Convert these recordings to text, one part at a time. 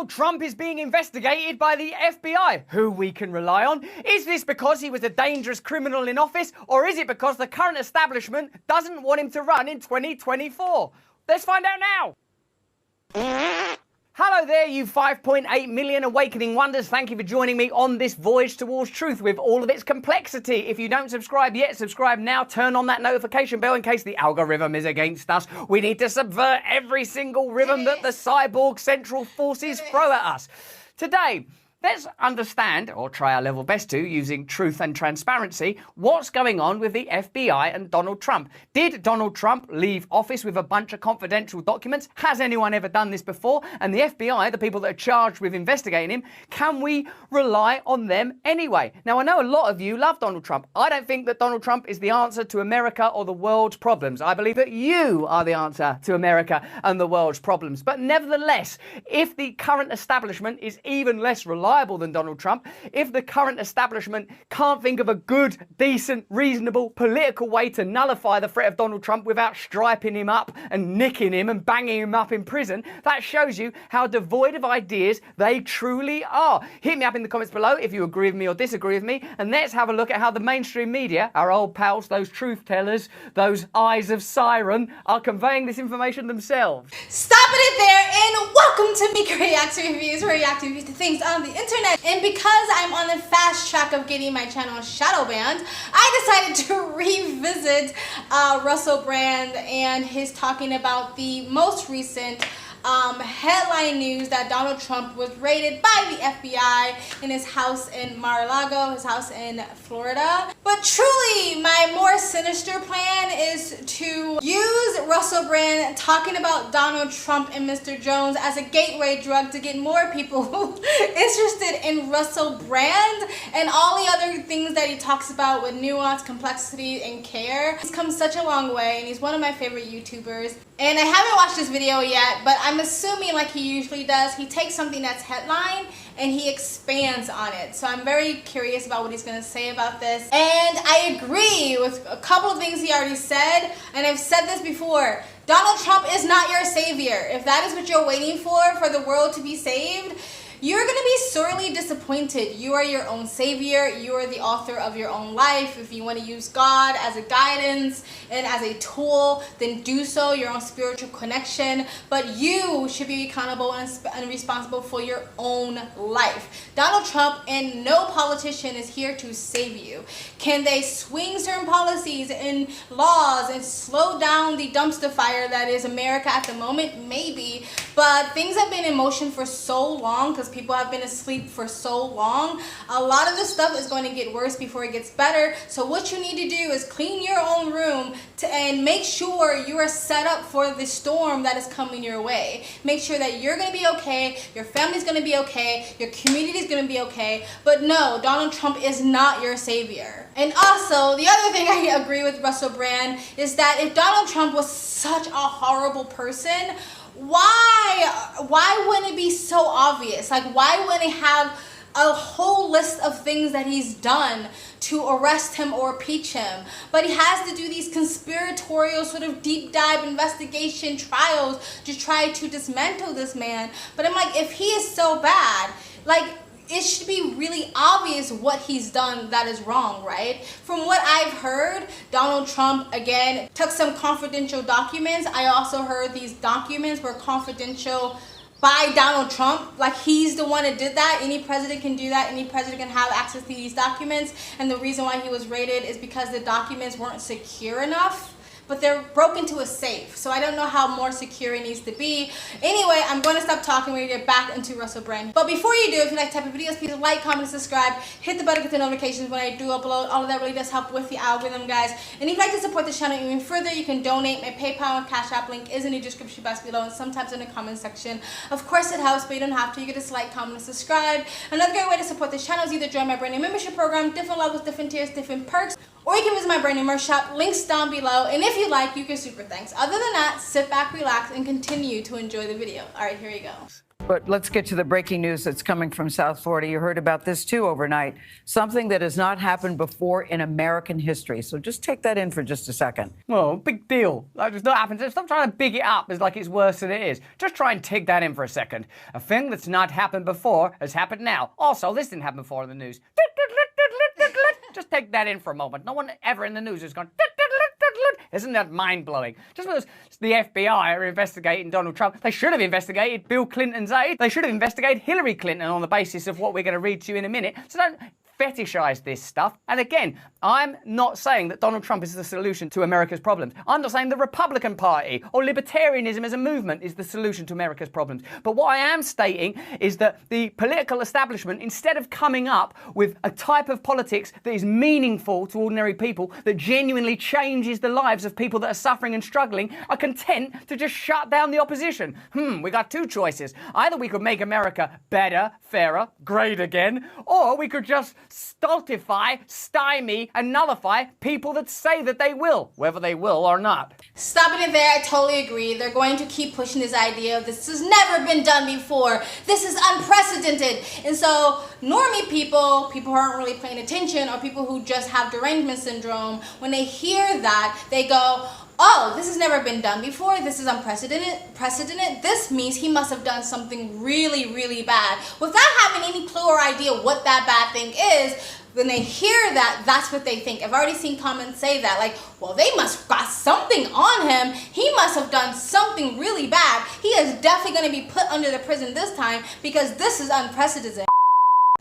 Donald Trump is being investigated by the FBI. Who we can rely on? Is this because he was a dangerous criminal in office, or is it because the current establishment doesn't want him to run in 2024? Let's find out now. Hello there, you 5.8 million awakening wonders. Thank you for joining me on this voyage towards truth with all of its complexity. If you don't subscribe yet, subscribe now. Turn on that notification bell in case the algorithm is against us. We need to subvert every single rhythm that the cyborg central forces throw at us. Today, let's understand, or try our level best to, using truth and transparency, what's going on with the FBI and Donald Trump. Did Donald Trump leave office with a bunch of confidential documents? Has anyone ever done this before? And the FBI, the people that are charged with investigating him, can we rely on them anyway? Now, I know a lot of you love Donald Trump. I don't think that Donald Trump is the answer to America or the world's problems. I believe that you are the answer to America and the world's problems. But nevertheless, if the current establishment is even less reliable than Donald Trump, if the current establishment can't think of a good, decent, reasonable political way to nullify the threat of Donald Trump without striping him up and nicking him and banging him up in prison, that shows you how devoid of ideas they truly are. Hit me up in the comments below if you agree with me or disagree with me, and let's have a look at how the mainstream media, our old pals, those truth tellers, those eyes of siren, are conveying this information themselves. Stop it there, and welcome to Mika Reacts Reviews, where I react to things on the internet. And because I'm on the fast track of getting my channel shadow banned, I decided to revisit Russell Brand and his talking about the most recent headline news that Donald Trump was raided by the FBI in his house in Mar-a-Lago, his house in Florida. But truly, my more sinister plan is to use Russell Brand talking about Donald Trump and Mr. Jones as a gateway drug to get more people interested in Russell Brand and all the other things that he talks about with nuance, complexity, and care. He's come such a long way, and he's one of my favorite YouTubers. And I haven't watched this video yet, but I'm assuming, like he usually does, he takes something that's headline and he expands on it. So I'm very curious about what he's going to say about this. And I agree with a couple of things he already said, and I've said this before. Donald Trump is not your savior. If that is what you're waiting for the world to be saved, you're going to be sorely disappointed. You are your own savior. You are the author of your own life. If you want to use God as a guidance and as a tool, then do so, your own spiritual connection. But you should be accountable and responsible for your own life. Donald Trump and no politician is here to save you. Can they swing certain policies and laws and slow down the dumpster fire that is America at the moment? Maybe. But things have been in motion for so long because people have been asleep for so long. A lot of this stuff is going to get worse before it gets better. So what you need to do is clean your own room and make sure you are set up for the storm that is coming your way. Make sure that you're going to be okay, your family's going to be okay, your community is going to be okay. But no, Donald Trump is not your savior. And also, the other thing I agree with Russell Brand is that if Donald Trump was such a horrible person, why wouldn't it be so obvious? Like, why wouldn't it have a whole list of things that he's done to arrest him or impeach him? But he has to do these conspiratorial sort of deep dive investigation trials to try to dismantle this man. But I'm like, if he is so bad, like, it should be really obvious what he's done that is wrong, right? From what I've heard, Donald Trump, again, took some confidential documents. I also heard these documents were confidential by Donald Trump. Like, he's the one that did that. Any president can do that. Any president can have access to these documents. And the reason why he was raided is because the documents weren't secure enough. But they're broken to a safe. So I don't know how more secure it needs to be. Anyway, I'm going to stop talking. We're going to get back into Russell Brand. But before you do, if you like type of videos, please like, comment, and subscribe. Hit the button to get the notifications when I do upload. All of that really does help with the algorithm, guys. And if you'd like to support the channel even further, you can donate. My PayPal and Cash App link is in the description box below and sometimes in the comment section. Of course it helps, but you don't have to. You can just like, comment, and subscribe. Another great way to support this channel is either join my brand new membership program, different levels, different tiers, different perks, or you can visit my brand new merch shop, links down below. And if you like, you can super thanks. Other than that, sit back, relax, and continue to enjoy the video. All right, here you go. But let's get to the breaking news that's coming from South Florida. You heard about this, too, overnight. Something that has not happened before in American history. So just take that in for just a second. Well, big deal. That does not happen. Stop trying to big it up as like it's worse than it is. Just try and take that in for a second. A thing that's not happened before has happened now. Also, this didn't happen before in the news. Just take that in for a moment. No one ever in the news has gone... Isn't that mind-blowing? Just because the FBI are investigating Donald Trump, they should have investigated Bill Clinton's aide. They should have investigated Hillary Clinton on the basis of what we're going to read to you in a minute. So don't fetishize this stuff. And again, I'm not saying that Donald Trump is the solution to America's problems. I'm not saying the Republican Party or libertarianism as a movement is the solution to America's problems. But what I am stating is that the political establishment, instead of coming up with a type of politics that is meaningful to ordinary people, that genuinely changes the lives of people that are suffering and struggling, are content to just shut down the opposition. We got two choices. Either we could make America better, fairer, great again, or we could just stultify, stymie, and nullify people that say that they will, whether they will or not. Stopping it there, I totally agree. They're going to keep pushing this idea of this has never been done before. This is unprecedented. And so normie people who aren't really paying attention, or people who just have derangement syndrome, when they hear that, they go, oh, this has never been done before. This is unprecedented. This means he must have done something really, really bad. Without having any clue or idea what that bad thing is, when they hear that, that's what they think. I've already seen comments say that, like, well, they must have got something on him. He must have done something really bad. He is definitely going to be put under the prison this time because this is unprecedented.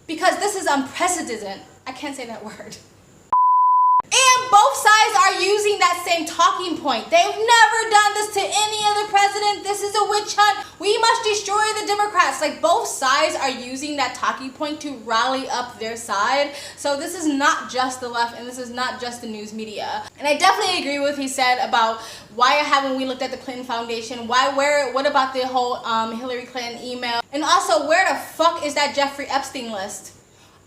Because this is unprecedented. I can't say that word. And both sides are using that same talking point. They've never done this to any other president. This is a witch hunt. We must destroy the Democrats. Like, both sides are using that talking point to rally up their side. So this is not just the left, and this is not just the news media. And I definitely agree with what he said about why haven't we looked at the Clinton Foundation? What about the whole Hillary Clinton email? And also, where the fuck is that Jeffrey Epstein list?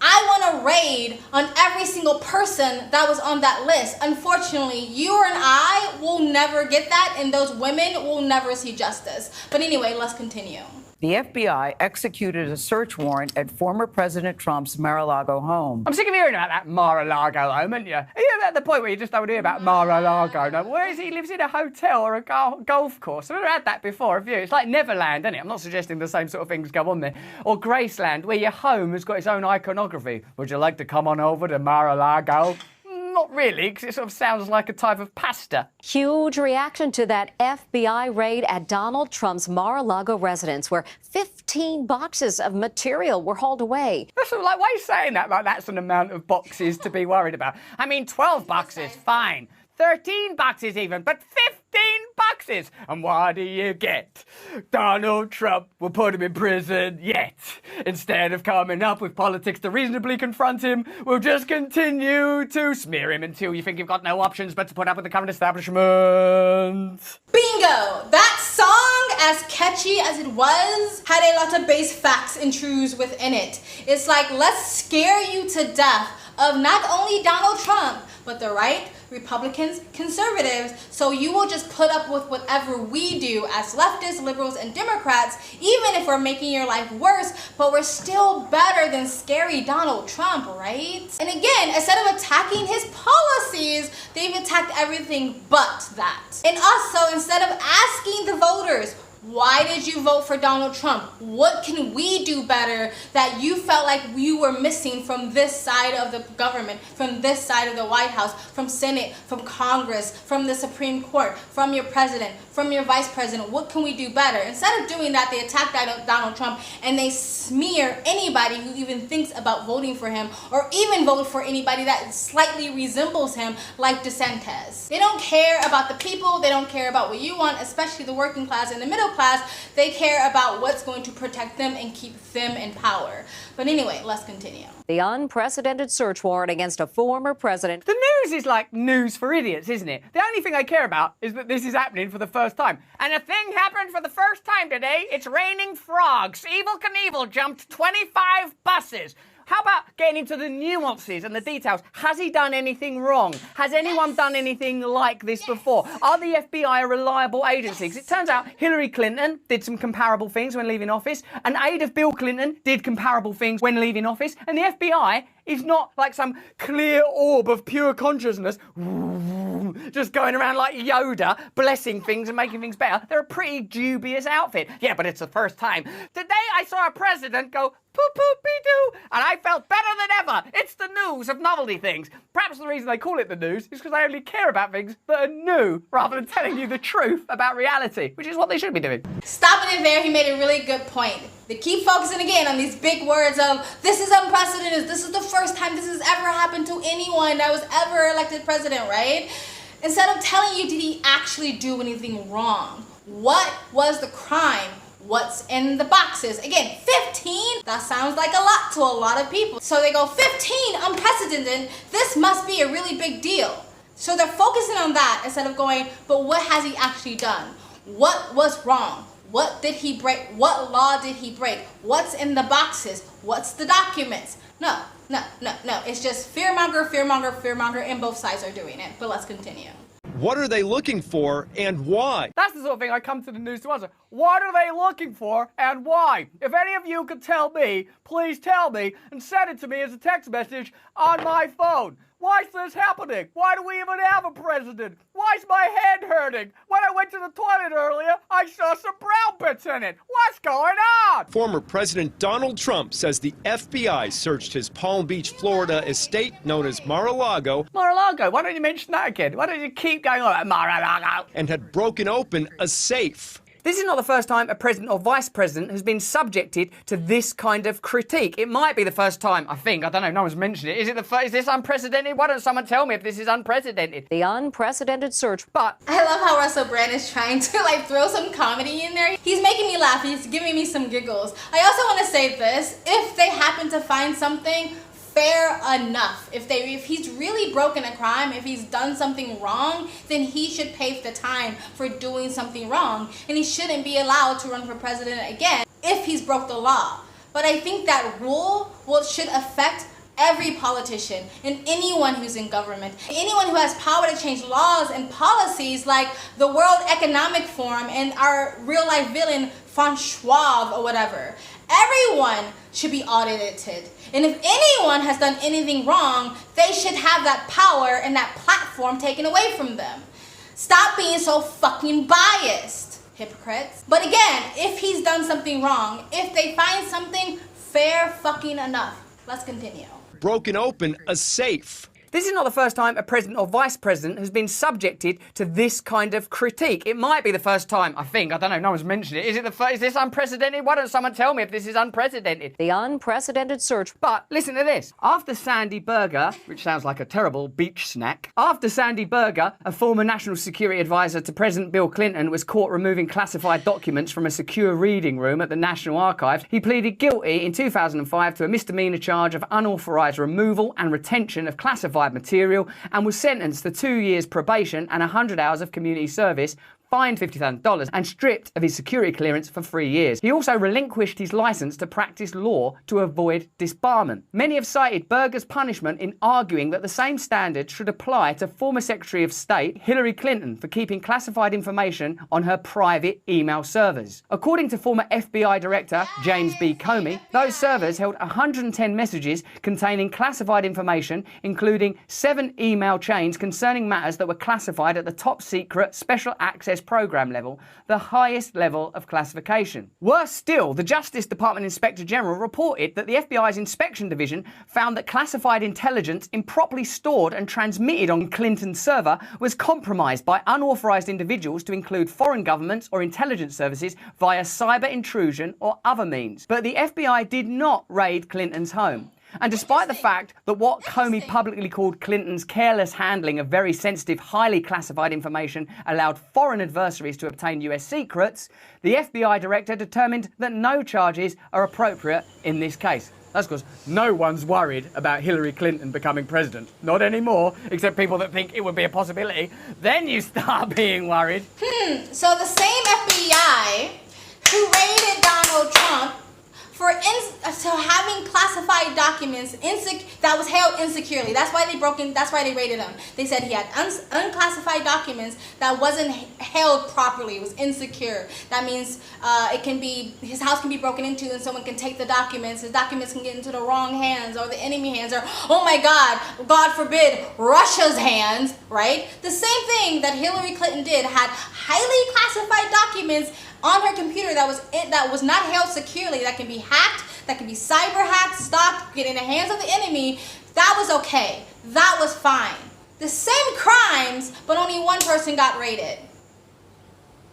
I want a raid on every single person that was on that list. Unfortunately, you and I will never get that, and those women will never see justice. But anyway, let's continue. The FBI executed a search warrant at former President Trump's Mar-a-Lago home. I'm sick of hearing about that Mar-a-Lago home, aren't you? Are you at the point where you just don't hear about Mar-a-Lago? No, where is he? He lives in a hotel or a golf course. I've never had that before, have you? It's like Neverland, isn't it? I'm not suggesting the same sort of things go on there. Or Graceland, where your home has got its own iconography. Would you like to come on over to Mar-a-Lago? Not really, because it sort of sounds like a type of pasta. Huge reaction to that FBI raid at Donald Trump's Mar-a-Lago residence, where 15 boxes of material were hauled away. That's sort of like, why are you saying that? Like that's an amount of boxes to be worried about. I mean, 12 boxes, fine. 13 boxes even, but 15 boxes. And what do you get? Donald Trump will put him in prison yet. Instead of coming up with politics to reasonably confront him, we'll just continue to smear him until you think you've got no options but to put up with the current establishment. Bingo! That song, as catchy as it was, had a lot of base facts and truths within it. It's like, let's scare you to death of not only Donald Trump, but the right, Republicans, conservatives, so you will just put up with whatever we do as leftists, liberals, and Democrats, even if we're making your life worse, but we're still better than scary Donald Trump, right? And again, instead of attacking his policies, they've attacked everything but that. And also, instead of asking the voters, why did you vote for Donald Trump? What can we do better that you felt like you were missing from this side of the government, from this side of the White House, from Senate, from Congress, from the Supreme Court, from your president, from your vice president? What can we do better? Instead of doing that, they attack Donald Trump and they smear anybody who even thinks about voting for him or even vote for anybody that slightly resembles him, like DeSantis. They don't care about the people. They don't care about what you want, especially the working class and the middle class. They care about what's going to protect them and keep them in power. But anyway, let's continue. The unprecedented search warrant against a former president. The news is like news for idiots, isn't it? The only thing I care about is that this is happening for the first time. And a thing happened for the first time today. It's raining frogs. Evel Knievel jumped 25 buses. How about getting into the nuances and the details? Has he done anything wrong? Has anyone done anything like this before? Are the FBI a reliable agency? Because it turns out Hillary Clinton did some comparable things when leaving office. An aide of Bill Clinton did comparable things when leaving office. And the FBI is not like some clear orb of pure consciousness, just going around like Yoda, blessing things and making things better. They're a pretty dubious outfit. Yeah, but it's the first time. Today I saw a president go poo-poo-be-doo, and I felt better than ever. It's the news of novelty things. Perhaps the reason they call it the news is because they only care about things that are new, rather than telling you the truth about reality, which is what they should be doing. Stopping it there, he made a really good point. They keep focusing again on these big words of, this is unprecedented, this is the first time this has ever happened to anyone that was ever elected president, right? Instead of telling you, did he actually do anything wrong? What was the crime? What's in the boxes? Again, 15? That sounds like a lot to a lot of people. So they go, 15, unprecedented, this must be a really big deal. So they're focusing on that instead of going, but what has he actually done? What was wrong? What did he break? What law did he break? What's in the boxes? What's the documents? No. It's just fearmonger, and both sides are doing it. But let's continue. What are they looking for and why? That's the sort of thing I come to the news to answer. What are they looking for and why? If any of you could tell me, please tell me and send it to me as a text message on my phone. Why is this happening? Why do we even have a president? Why is my head hurting? When I went to the toilet earlier, I saw some brown bits in it. What's going on? Former President Donald Trump says the FBI searched his Palm Beach, Florida estate known as Mar-a-Lago. Mar-a-Lago, why don't you mention that again? Why don't you keep going on about Mar-a-Lago? And had broken open a safe. This is not the first time a president or vice president has been subjected to this kind of critique. It might be the first time, I think. I don't know, no one's mentioned it. Is this unprecedented? Why don't someone tell me if this is unprecedented? The unprecedented search. But I love how Russell Brand is trying to throw some comedy in there. He's making me laugh. He's giving me some giggles. I also want to say this. If they happen to find something, fair enough. If he's really broken a crime, if he's done something wrong, then he should pay the time for doing something wrong, and he shouldn't be allowed to run for president again if he's broke the law. But I think that rule should affect every politician and anyone who's in government, anyone who has power to change laws and policies, like the World Economic Forum and our real life villain Francois or whatever. Everyone should be audited. And if anyone has done anything wrong, they should have that power and that platform taken away from them. Stop being so fucking biased, hypocrites. But again, if he's done something wrong, if they find something, fair fucking enough. Let's continue. Broken open a safe. this is not the first time a president or vice president has been subjected to this kind of critique. It might be the first time, I think. I don't know, no one's mentioned it. Is this unprecedented? Why don't someone tell me if this is unprecedented? The unprecedented search. But listen to this. After Sandy Berger, which sounds like a terrible beach snack, after Sandy Berger, a former national security advisor to President Bill Clinton, was caught removing classified documents from a secure reading room at the National Archives, he pleaded guilty in 2005 to a misdemeanor charge of unauthorized removal and retention of classified material and was sentenced to 2 years probation and 100 hours of community service, fined $50,000 and stripped of his security clearance for 3 years. He also relinquished his license to practice law to avoid disbarment. Many have cited Berger's punishment in arguing that the same standards should apply to former Secretary of State Hillary Clinton for keeping classified information on her private email servers. According to former FBI Director James B. Comey, those servers held 110 messages containing classified information, including 7 email chains concerning matters that were classified at the top secret special access program level, the highest level of classification. Worse still, the Justice Department Inspector General reported that the FBI's inspection division found that classified intelligence improperly stored and transmitted on Clinton's server was compromised by unauthorized individuals, to include foreign governments or intelligence services, via cyber intrusion or other means. But the FBI did not raid Clinton's home. And despite the fact that what Comey publicly called Clinton's careless handling of very sensitive, highly classified information allowed foreign adversaries to obtain US secrets, the FBI director determined that no charges are appropriate in this case. That's because no one's worried about Hillary Clinton becoming president. Not anymore, except people that think it would be a possibility. Then you start being worried. So the same FBI who raided Donald Trump for having classified documents that was held insecurely. That's why they raided him. They said he had unclassified documents that wasn't held properly. It was insecure. That means his house can be broken into and someone can take the documents. His documents can get into the wrong hands or the enemy hands, or, oh my God forbid, Russia's hands, right? The same thing that Hillary Clinton did, had highly classified documents on her computer that was not held securely, that can be hacked, that can be cyber hacked, stalked, get in the hands of the enemy. That was okay. That was fine. The same crimes, but only one person got raided.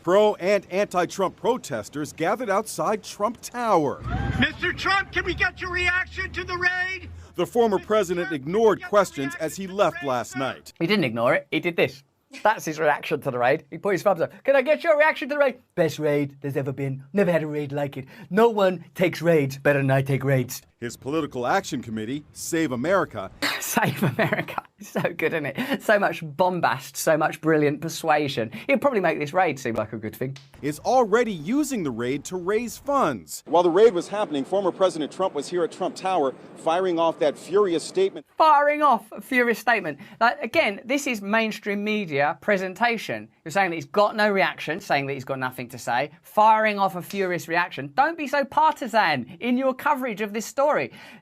Pro and anti-Trump protesters gathered outside Trump Tower. Mr. Trump, can we get your reaction to the raid? The former president ignored questions as he left last night. He didn't ignore it. He did this. That's his reaction to the raid. He put his thumbs up. Can I get your reaction to the raid? Best raid there's ever been. Never had a raid like it. No one takes raids better than I take raids. His political action committee, Save America. Save America. It's so good, isn't it? So much bombast, so much brilliant persuasion. It'd probably make this raid seem like a good thing. Is already using the raid to raise funds. While the raid was happening, former President Trump was here at Trump Tower firing off that furious statement. Firing off a furious statement. Like, again, this is mainstream media presentation. You're saying that he's got no reaction, saying that he's got nothing to say, firing off a furious reaction. Don't be so partisan in your coverage of this story.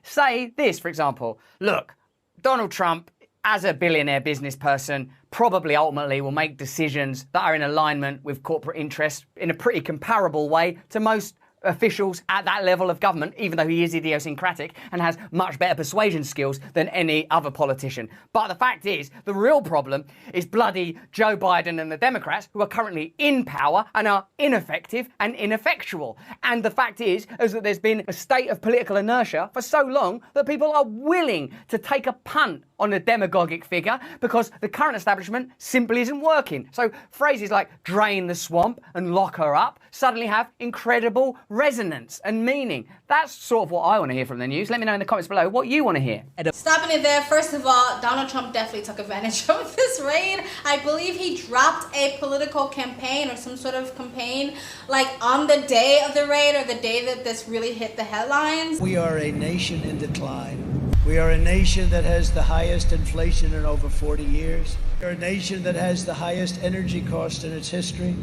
Say this, for example. Look, Donald Trump, as a billionaire business person, probably ultimately will make decisions that are in alignment with corporate interests in a pretty comparable way to most officials at that level of government, even though he is idiosyncratic and has much better persuasion skills than any other politician. But the fact is, the real problem is bloody Joe Biden and the Democrats, who are currently in power and are ineffective and ineffectual. And the fact is that there's been a state of political inertia for so long that people are willing to take a punt on a demagogic figure because the current establishment simply isn't working. So phrases like drain the swamp and lock her up suddenly have incredible resonance and meaning. That's sort of what I want to hear from the news. Let me know in the comments below what you want to hear. Stopping it there, first of all, Donald Trump definitely took advantage of this raid. I believe he dropped a political campaign or some sort of campaign like on the day of the raid or the day that this really hit the headlines. We are a nation in decline. We are a nation that has the highest inflation in over 40 years. We are a nation that has the highest energy cost in its history.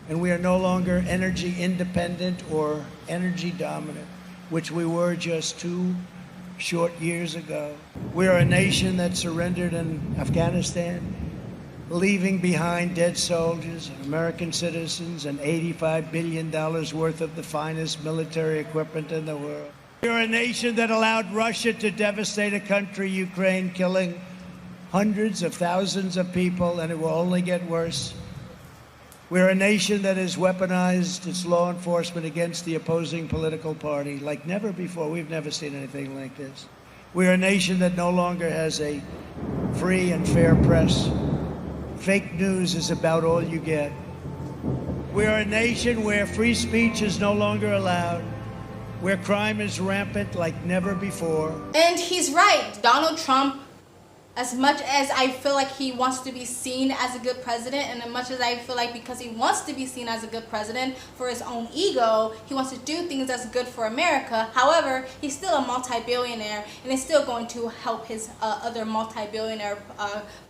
And we are no longer energy independent or energy dominant, which we were just 2 short years ago. We are a nation that surrendered in Afghanistan, leaving behind dead soldiers and American citizens and $85 billion worth of the finest military equipment in the world. We are a nation that allowed Russia to devastate a country, Ukraine, killing hundreds of thousands of people, and it will only get worse. We're a nation that has weaponized its law enforcement against the opposing political party like never before. We've never seen anything like this. We're a nation that no longer has a free and fair press. Fake news is about all you get. We are a nation where free speech is no longer allowed, where crime is rampant like never before. And he's right. Donald Trump, as much as I feel like he wants to be seen as a good president, and as much as I feel like because he wants to be seen as a good president for his own ego, he wants to do things that's good for America. However, he's still a multi-billionaire and is still going to help his other multi-billionaire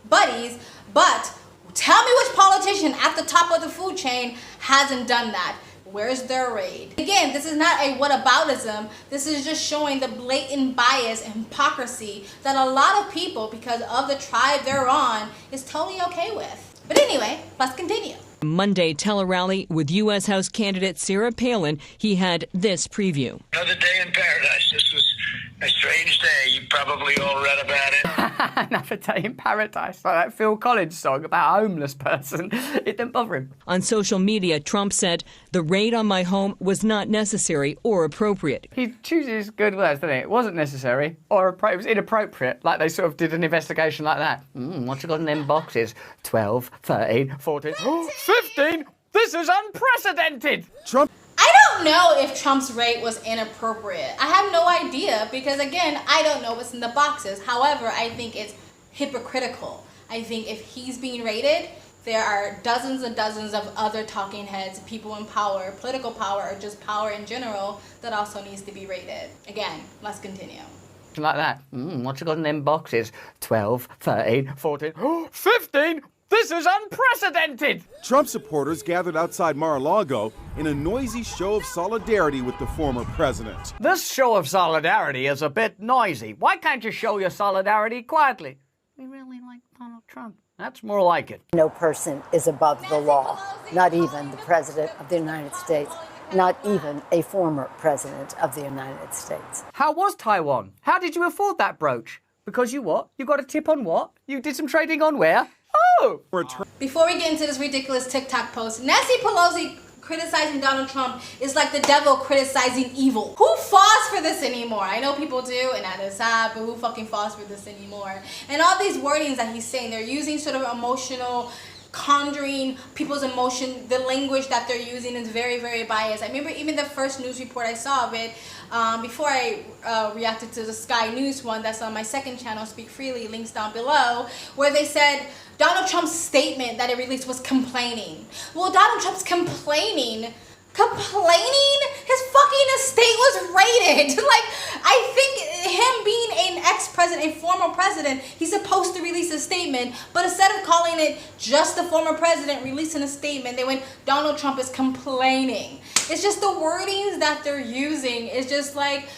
buddies. But tell me which politician at the top of the food chain hasn't done that. Where's their raid? Again, this is not a whataboutism. This is just showing the blatant bias and hypocrisy that a lot of people, because of the tribe they're on, is totally okay with. But anyway, let's continue. Monday tele-rally with U.S. House candidate Sarah Palin, he had this preview. Another day in paradise. This was a strange day. You probably all read about it. Another day in paradise, like that Phil Collins song about a homeless person. It didn't bother him. On social media, Trump said the raid on my home was not necessary or appropriate. He chooses good words, doesn't he? It wasn't necessary or it was inappropriate, like they sort of did an investigation like that. What you got in them boxes? 12, 13, 14, 15? This is unprecedented! Trump. I don't know if Trump's raid was inappropriate. I have no idea because, again, I don't know what's in the boxes. However, I think it's hypocritical. I think if he's being raided, there are dozens and dozens of other talking heads, people in power, political power, or just power in general that also needs to be raided. Again, let's continue. like that. What's it got in them boxes? 12, 13, 14, 15! This is unprecedented! Trump supporters gathered outside Mar-a-Lago in a noisy show of solidarity with the former president. This show of solidarity is a bit noisy. Why can't you show your solidarity quietly? We really like Donald Trump. That's more like it. No person is above the law, not even the President of the United States, not even a former President of the United States. How was Taiwan? How did you afford that brooch? Because you what? You got a tip on what? You did some trading on where? Oh! Before we get into this ridiculous TikTok post, Nancy Pelosi criticizing Donald Trump is like the devil criticizing evil. Who falls for this anymore? I know people do, and that is sad, but who fucking falls for this anymore? And all these wordings that he's saying, they're using sort of emotional, conjuring people's emotion. The language that they're using is very, very biased. I remember even the first news report I saw of it, before I reacted to the Sky News one that's on my second channel, Speak Freely, links down below, where they said Donald Trump's statement that it released was complaining. Well, Donald Trump's complaining? His fucking estate was raided. Like, I think him being an ex-president, a former president, he's supposed to release a statement, but instead of calling it just the former president releasing a statement, they went, Donald Trump is complaining. It's just the wordings that they're using is just like,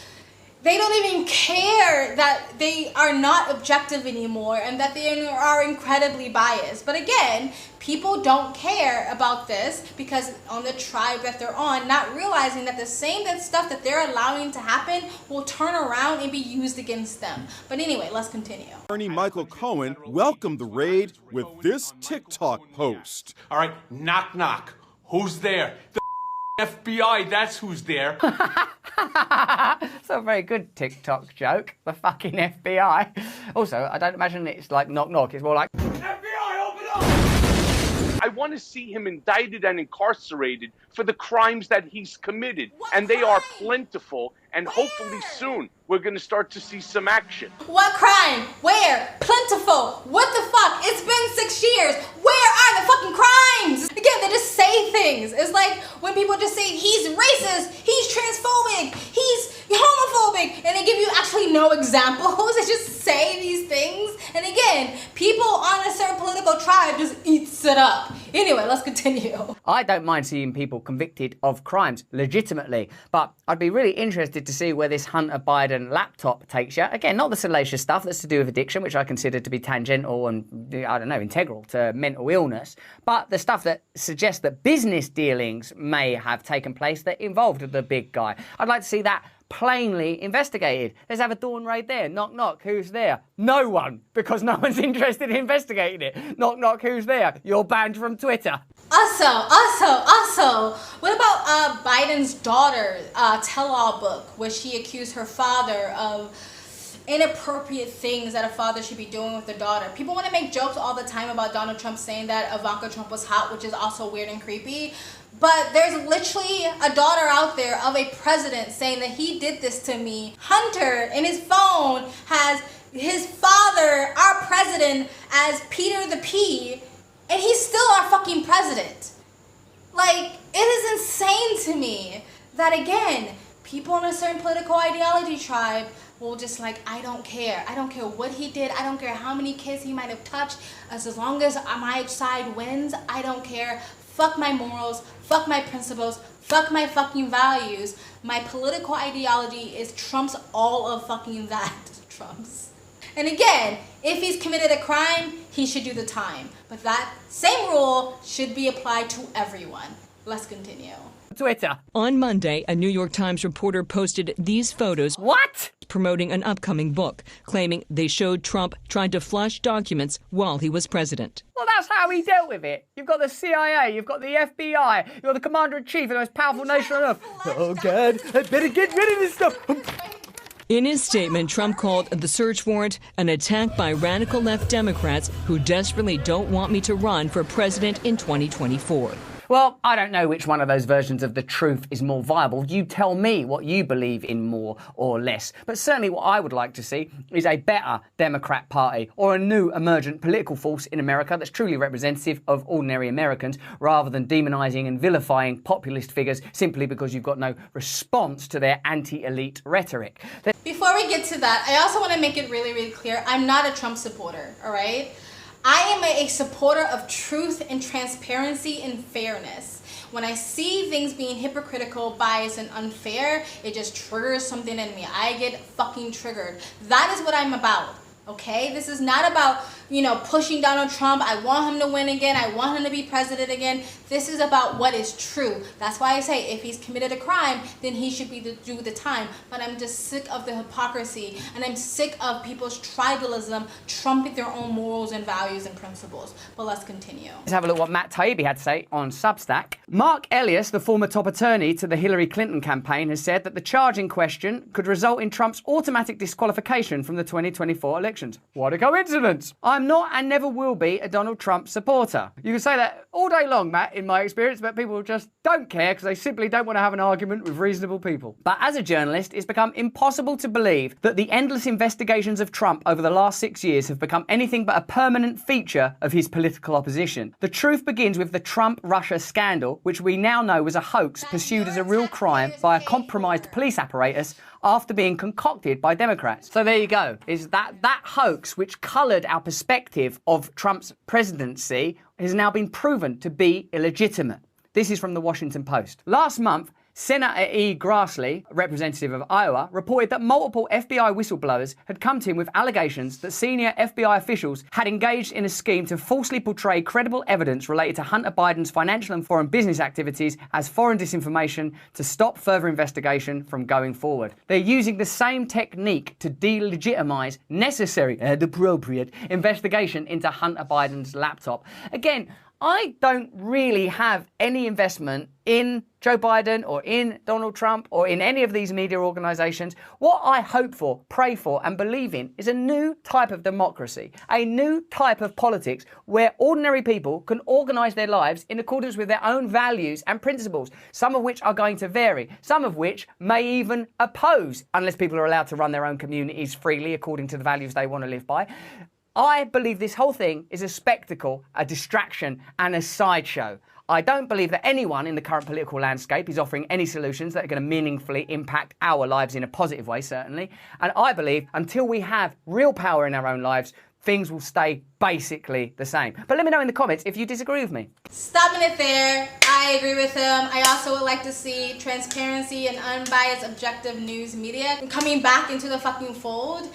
they don't even care that they are not objective anymore and that they are incredibly biased. But again, people don't care about this because on the tribe that they're on, not realizing that the same stuff that they're allowing to happen will turn around and be used against them. But anyway, let's continue. Attorney Michael Cohen welcomed the raid with this TikTok post. All right, knock, knock. Who's there? The FBI, that's who's there. It's a very good TikTok joke, the fucking FBI. Also, I don't imagine it's like knock knock, it's more like FBI, open up! I want to see him indicted and incarcerated for the crimes that he's committed. And they are plentiful, and hopefully soon we're going to start to see some action. What crime? Where? Plentiful. What the fuck? It's been 6 years. Where are the fucking crimes? Again, they just say things. It's like when people just say he's racist, he's transphobic, he's homophobic, and they give you actually no examples. They just say these things. And again, people on a certain political tribe just eats it up. Anyway, let's continue. I don't mind seeing people convicted of crimes legitimately, but I'd be really interested to see where this Hunter Biden laptop takes you. Again, not the salacious stuff that's to do with addiction, which I consider to be tangential and, I don't know, integral to mental illness, but the stuff that suggests that business dealings may have taken place that involved the big guy. I'd like to see that plainly investigated. Let's have a dawn raid there. Knock, knock, who's there? No one, because no one's interested in investigating it. Knock, knock, who's there? You're banned from Twitter. Also, what about Biden's daughter tell-all book, where she accused her father of inappropriate things that a father should be doing with their daughter? People want to make jokes all the time about Donald Trump saying that Ivanka Trump was hot, which is also weird and creepy. But there's literally a daughter out there of a president saying that he did this to me. Hunter, in his phone, has his father, our president, as Peter the P, and he's still our fucking president. Like, it is insane to me that, again, people in a certain political ideology tribe will just like, I don't care. I don't care what he did. I don't care how many kids he might have touched. As long as my side wins, I don't care. Fuck my morals, fuck my principles, fuck my fucking values. My political ideology is trumps all of fucking that. Trumps. And again, if he's committed a crime, he should do the time. But that same rule should be applied to everyone. Let's continue. Twitter. On Monday, a New York Times reporter posted these photos. What? Promoting an upcoming book, claiming they showed Trump trying to flush documents while he was president. Well, that's how he dealt with it. You've got the CIA, you've got the FBI, you've got the commander-in-chief of the most powerful nation on earth. Oh, God, I better get rid of this stuff. In his statement, Trump called the search warrant an attack by radical left Democrats who desperately don't want me to run for president in 2024. Well, I don't know which one of those versions of the truth is more viable. You tell me what you believe in more or less. But certainly what I would like to see is a better Democrat Party or a new emergent political force in America that's truly representative of ordinary Americans rather than demonising and vilifying populist figures simply because you've got no response to their anti-elite rhetoric. Before we get to that, I also want to make it really, really clear, I'm not a Trump supporter, all right? I am a supporter of truth and transparency and fairness. When I see things being hypocritical, biased, and unfair, it just triggers something in me. I get fucking triggered. That is what I'm about. Okay, this is not about, you know, pushing Donald Trump. I want him to win again. I want him to be president again. This is about what is true. That's why I say if he's committed a crime, then he should do the time. But I'm just sick of the hypocrisy, and I'm sick of people's tribalism trumping their own morals and values and principles. But let's continue. Let's have a look at what Matt Tybee had to say on Substack. Mark Elias, the former top attorney to the Hillary Clinton campaign, has said that the charge in question could result in Trump's automatic disqualification from the 2024 election. What a coincidence. I'm not and never will be a Donald Trump supporter. You can say that all day long, Matt, in my experience, but people just don't care because they simply don't want to have an argument with reasonable people. But as a journalist, it's become impossible to believe that the endless investigations of Trump over the last 6 years have become anything but a permanent feature of his political opposition. The truth begins with the Trump-Russia scandal, which we now know was a hoax pursued as a real crime by a compromised police apparatus after being concocted by Democrats. So there you go. Is that hoax which coloured our perspective of Trump's presidency has now been proven to be illegitimate. This is from the Washington Post. Last month, Senator E. Grassley, representative of Iowa, reported that multiple FBI whistleblowers had come to him with allegations that senior FBI officials had engaged in a scheme to falsely portray credible evidence related to Hunter Biden's financial and foreign business activities as foreign disinformation to stop further investigation from going forward. They're using the same technique to delegitimize necessary and appropriate investigation into Hunter Biden's laptop. Again, I don't really have any investment in Joe Biden or in Donald Trump or in any of these media organizations. What I hope for, pray for, and believe in is a new type of democracy, a new type of politics where ordinary people can organize their lives in accordance with their own values and principles, some of which are going to vary, some of which may even oppose, unless people are allowed to run their own communities freely according to the values they want to live by. I believe this whole thing is a spectacle, a distraction, and a sideshow. I don't believe that anyone in the current political landscape is offering any solutions that are going to meaningfully impact our lives in a positive way, certainly. And I believe until we have real power in our own lives, things will stay basically the same. But let me know in the comments if you disagree with me. Stopping it there. I agree with him. I also would like to see transparency and unbiased objective news media coming back into the fucking fold.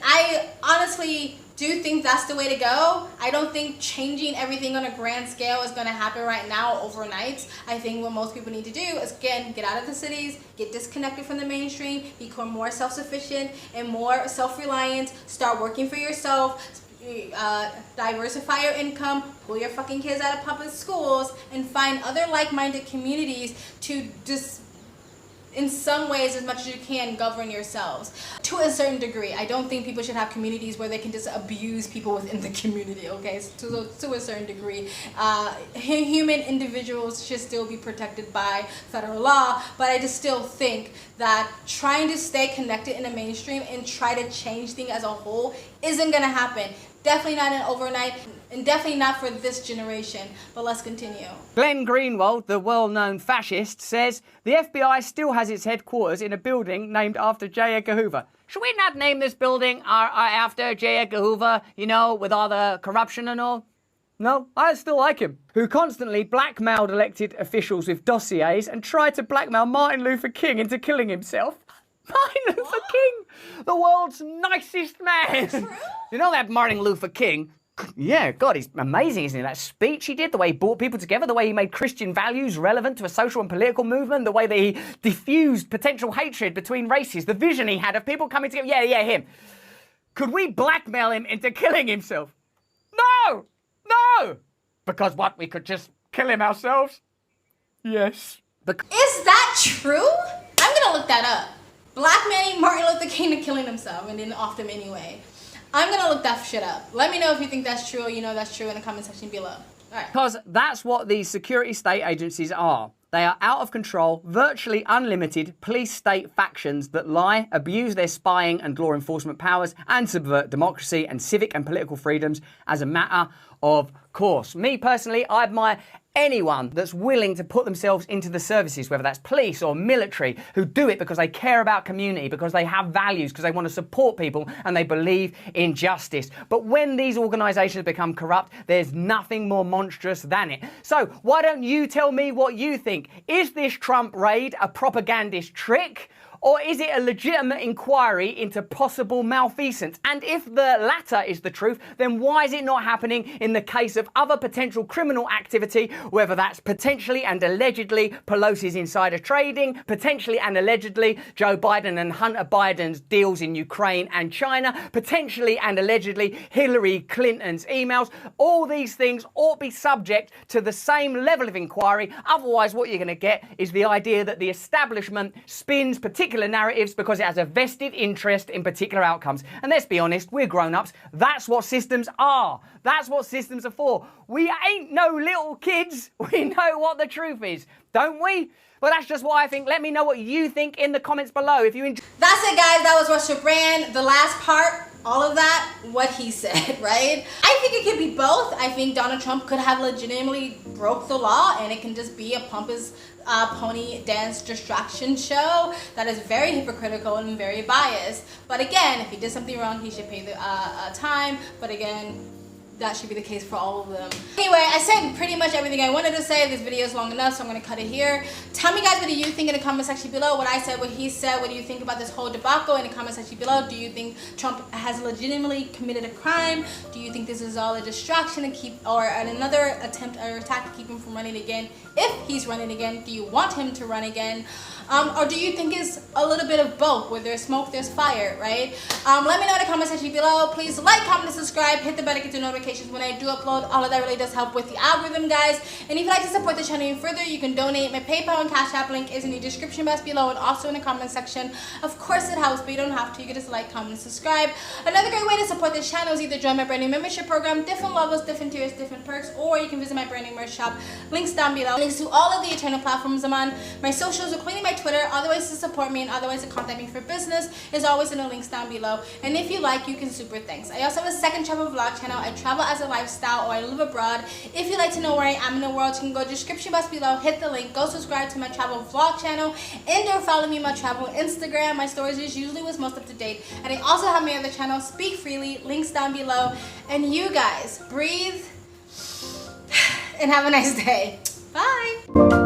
I honestly do think that's the way to go. I don't think changing everything on a grand scale is going to happen right now overnight. I think what most people need to do is, again, get out of the cities, get disconnected from the mainstream, become more self-sufficient and more self-reliant, start working for yourself, diversify your income, pull your fucking kids out of public schools, and find other like-minded communities to just, in some ways, as much as you can, govern yourselves. To a certain degree. I don't think people should have communities where they can just abuse people within the community, okay? So, to a certain degree. Human individuals should still be protected by federal law, but I just still think that trying to stay connected in the mainstream and try to change things as a whole isn't gonna happen. Definitely not an overnight, and definitely not for this generation. But let's continue. Glenn Greenwald, the well-known fascist, says the FBI still has its headquarters in a building named after J. Edgar Hoover. Should we not name this building after J. Edgar Hoover, you know, with all the corruption and all? No, I still like him. Who constantly blackmailed elected officials with dossiers and tried to blackmail Martin Luther King into killing himself. Martin Luther King, the world's nicest man. True? You know that Martin Luther King? Yeah, God, he's amazing, isn't he? That speech he did, the way he brought people together, the way he made Christian values relevant to a social and political movement, the way that he diffused potential hatred between races, the vision he had of people coming together. Yeah, him. Could we blackmail him into killing himself? No! No! Because what, we could just kill him ourselves? Yes. Is that true? I'm gonna look that up. Blackmailing Martin Luther King to killing himself and then off them anyway. I'm gonna look that shit up. Let me know if you think that's true or you know that's true in the comment section below. Because that's what these security state agencies are. They are out of control, virtually unlimited police state factions that lie, abuse their spying and law enforcement powers, and subvert democracy and civic and political freedoms as a matter of course. Me personally, I admire anyone that's willing to put themselves into the services, whether that's police or military, who do it because they care about community, because they have values, because they want to support people and they believe in justice. But when these organisations become corrupt, there's nothing more monstrous than it. So why don't you tell me what you think? Is this Trump raid a propagandist trick? Or is it a legitimate inquiry into possible malfeasance? And if the latter is the truth, then why is it not happening in the case of other potential criminal activity, whether that's potentially and allegedly Pelosi's insider trading, potentially and allegedly Joe Biden and Hunter Biden's deals in Ukraine and China, potentially and allegedly Hillary Clinton's emails? All these things ought to be subject to the same level of inquiry. Otherwise, what you're going to get is the idea that the establishment spins particular narratives because it has a vested interest in particular outcomes. And let's be honest, we're grown-ups. That's what systems are. That's what systems are for. We ain't no little kids. We know what the truth is, don't we? Well, that's just what I think. Let me know what you think in the comments below. If you enjoy. That's it, guys. That was Russia Brand. The last part, all of that, what he said, right? I think it could be both. I think Donald Trump could have legitimately broke the law and it can just be a pompous pony dance distraction show that is very hypocritical and very biased. But again, if he did something wrong, he should pay the time. But again, that should be the case for all of them. Anyway, I said pretty much everything I wanted to say. This video is long enough, so I'm going to cut it here. Tell me, guys, what do you think in the comment section below? What I said, what he said. What do you think about this whole debacle in the comment section below? Do you think Trump has legitimately committed a crime? Do you think this is all a distraction to keep, or another attempt or attack to keep him from running again? If he's running again, do you want him to run again? Or do you think it's a little bit of both? Where there's smoke, there's fire, right? Let me know in the comment section below. Please like, comment, and subscribe. Hit the bell to get the notifications when I do upload. All of that really does help with the algorithm, guys. And if you'd like to support the channel even further, you can donate. My PayPal and Cash App link is in the description box below and also in the comment section. Of course it helps, but you don't have to. You can just like, comment, and subscribe. Another great way to support this channel is either join my brand new membership program, different levels, different tiers, different perks, or you can visit my brand new merch shop. Links down below. Links to all of the eternal platforms I'm on. My socials, including my Twitter, other ways to support me and other ways to contact me for business is always in the links down below. And if you like, you can super thanks. I also have a second travel vlog channel. I travel as a lifestyle, or I live abroad. If you'd like to know where I am in the world, you can go description box below, hit the link, go subscribe to my travel vlog channel, and or follow me on my travel Instagram. My stories is usually what's most up to date. And I also have my other channel, Speak Freely, links down below. And you guys, breathe and have a nice day. Bye.